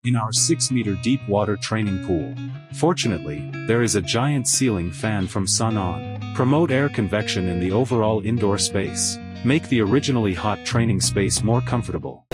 in our 6-meter deep water training pool. Fortunately, there is a giant ceiling fan from SUNON. Promote air convection in the overall indoor space. Make the originally hot training space more comfortable.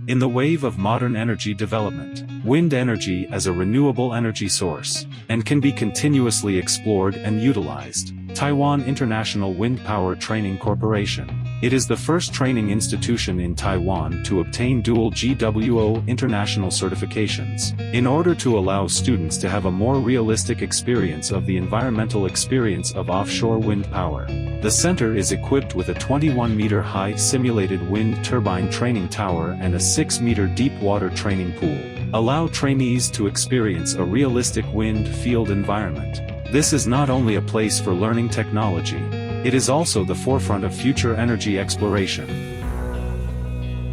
In the wave of modern energy development, wind energy as a renewable energy source, and can be continuously explored and utilized. Taiwan International Windpower Training Corporation. It is the first training institution in Taiwan to obtain dual GWO international certifications, in order to allow students to have a more realistic experience of the environmental experience of offshore wind power. The center is equipped with a 21-meter-high simulated wind turbine training tower and a 6-meter deep water training pool. Allow trainees to experience a realistic wind field environment. This is not only a place for learning technology, it is also the forefront of future energy exploration.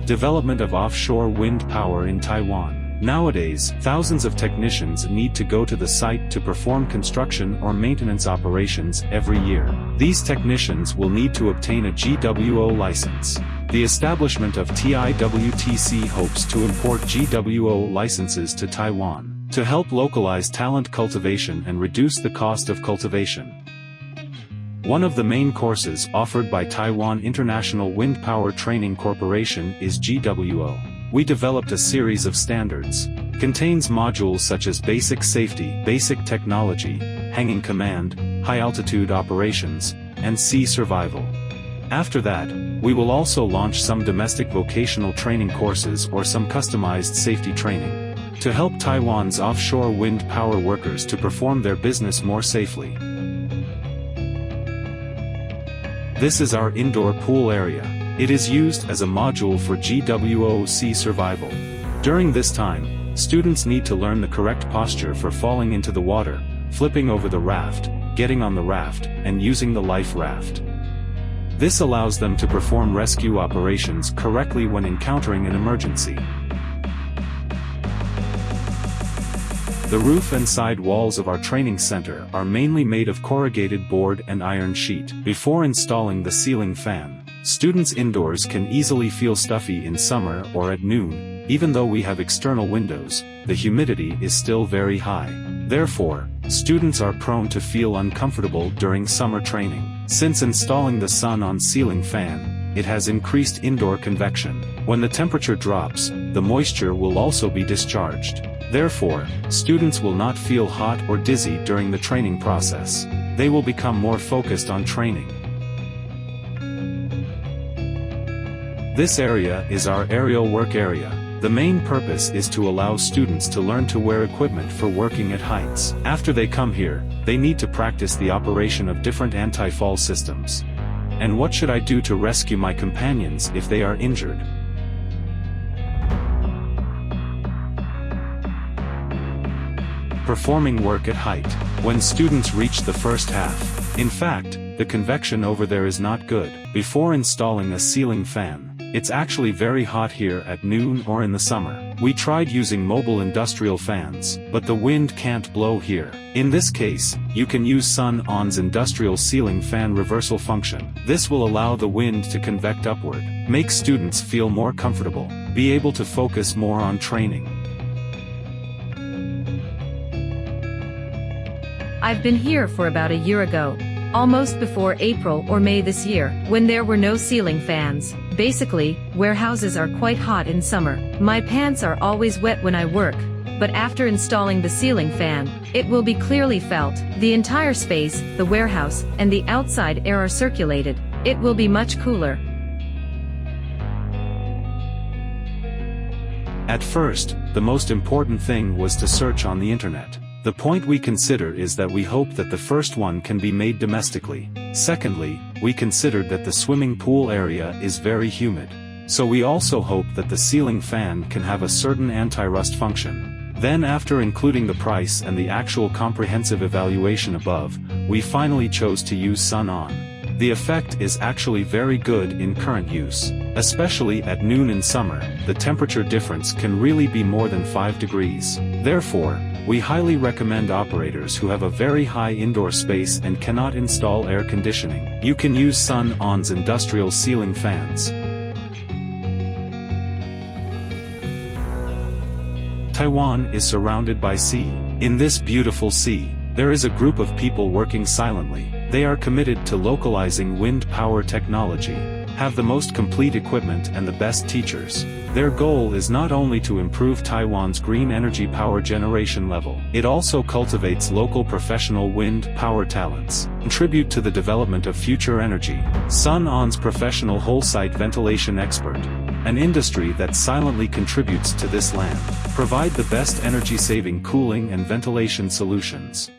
Development of offshore wind power in Taiwan. Nowadays, thousands of technicians need to go to the site to perform construction or maintenance operations every year. These technicians will need to obtain a GWO license. The establishment of TIWTC hopes to import GWO licenses to Taiwan, to help localize talent cultivation and reduce the cost of cultivation. One of the main courses offered by Taiwan International Windpower Training Corporation is GWO. We developed a series of standards. Contains modules such as basic safety, basic technology, hanging command, high-altitude operations, and sea survival. After that, we will also launch some domestic vocational training courses or some customized safety training, to help Taiwan's offshore wind power workers to perform their business more safely. This is our indoor pool area. It is used as a module for GWO sea survival. During this time, students need to learn the correct posture for falling into the water, flipping over the raft, getting on the raft, and using the life raft. This allows them to perform rescue operations correctly when encountering an emergency. The roof and side walls of our training center are mainly made of corrugated board and iron sheet. Before installing the ceiling fan, students indoors can easily feel stuffy in summer or at noon. Even though we have external windows, the humidity is still very high. Therefore, students are prone to feel uncomfortable during summer training. Since installing the SUNON ceiling fan, it has increased indoor convection. When the temperature drops, the moisture will also be discharged. Therefore, students will not feel hot or dizzy during the training process. They will become more focused on training. This area is our aerial work area. The main purpose is to allow students to learn to wear equipment for working at heights. After they come here, they need to practice the operation of different anti-fall systems. And what should I do to rescue my companions if they are injured? Performing work at height. When students reach the first half. In fact, the convection over there is not good. Before installing a ceiling fan, it's actually very hot here at noon or in the summer. We tried using mobile industrial fans, but the wind can't blow here. In this case, you can use SUNON's industrial ceiling fan reversal function. This will allow the wind to convect upward, make students feel more comfortable, be able to focus more on training. I've been here for about a year ago, almost before April or May this year, when there were no ceiling fans. Basically, warehouses are quite hot in summer. My pants are always wet when I work, but after installing the ceiling fan, it will be clearly felt. The entire space, the warehouse, and the outside air are circulated. It will be much cooler. At first, the most important thing was to search on the internet. The point we consider is that we hope that the first one can be made domestically. Secondly, we considered that the swimming pool area is very humid. So we also hope that the ceiling fan can have a certain anti-rust function. Then after including the price and the actual comprehensive evaluation above, we finally chose to use SUNON. The effect is actually very good in current use. Especially at noon in summer, the temperature difference can really be more than 5 degrees. Therefore, we highly recommend operators who have a very high indoor space and cannot install air conditioning. You can use SUNON's industrial ceiling fans. Taiwan is surrounded by sea. In this beautiful sea, there is a group of people working silently. They are committed to localizing wind power technology, have the most complete equipment and the best teachers. Their goal is not only to improve Taiwan's green energy power generation level, it also cultivates local professional wind power talents, contribute to the development of future energy. SUNON's professional whole-site ventilation expert, an industry that silently contributes to this land, provide the best energy-saving cooling and ventilation solutions.